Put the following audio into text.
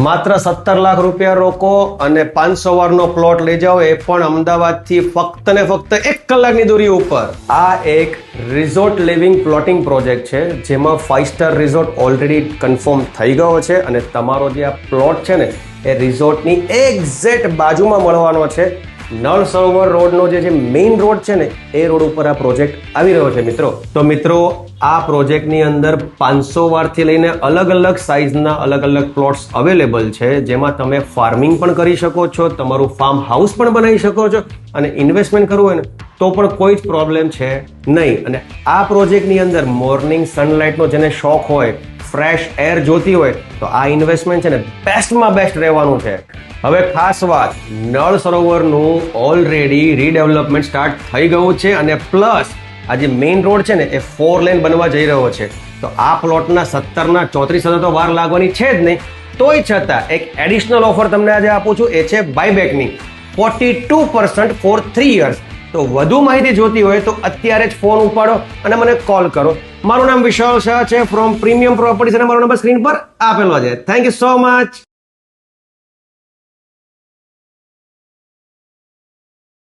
માત્ર 17 લાખ રૂપિયા રોકો અને 500 વારનો પ્લોટ લઈ જાઓ, એ પણ અમદાવાદથી ફક્ત ને ફક્ત 1 કલાકની દૂરી ઉપર. આ એક રિઝોર્ટ લિવિંગ પ્લોટિંગ પ્રોજેક્ટ છે, જેમાં 5 સ્ટાર રિઝોર્ટ ઓલરેડી કન્ફર્મ થઈ ગયો છે અને તમારો જે આ પ્લોટ છે ને એ રિઝોર્ટની એક્ઝેક્ટ બાજુમાં મળવાનો છે. નળ સરોવર રોડનો જે મેઇન રોડ છે ને એ રોડ ઉપર આ પ્રોજેક્ટ આવી રહ્યો છે મિત્રો. તો મિત્રો, આ પ્રોજેક્ટની અંદર 500 વારથી લઈને અલગ અલગ સાઇઝના અલગ અલગ પ્લોટ્સ અવેલેબલ છે, જેમાં તમે ફાર્મિંગ પણ કરી શકો છો, તમારું ફાર્મ હાઉસ પણ બનાવી શકો છો અને ઇન્વેસ્ટમેન્ટ કરવું હોય ને તો પણ કોઈ જ પ્રોબ્લેમ છે નહીં. અને આ પ્રોજેક્ટની અંદર મોર્નિંગ સનલાઇટનો જેને શોખ હોય, ફ્રેશ એર જોતી હોય, તો આ ઇન્વેસ્ટમેન્ટ છે ને બેસ્ટમાં બેસ્ટ રહેવાનું છે. હવે ખાસ વાત, નળ સરોવરનું ઓલરેડી રીડેવલપમેન્ટ સ્ટાર્ટ થઈ ગયું છે અને પ્લસ આ જે મેઇન રોડ છે ને એ 4 લેન બનવા જઈ રહ્યો છે. તો આ પ્લોટના 17ના 34 તો વાર લાગવાની છે જ નહીં. તોય છતાં એક એડિશનલ ઓફર તમને આજે આપું છું, એ છે બાયબેકની 42% ફોર 3 years. તો વધુ માહિતી જોતી હોય તો અત્યારે જ ફોન ઉપાડો અને મને કોલ કરો. મારું નામ વિશાલ શાહ છે ફ્રોમ પ્રીમિયમ પ્રોપર્ટીઝ અને મારો નંબર સ્ક્રીન પર આપેલો છે. Thank you so much.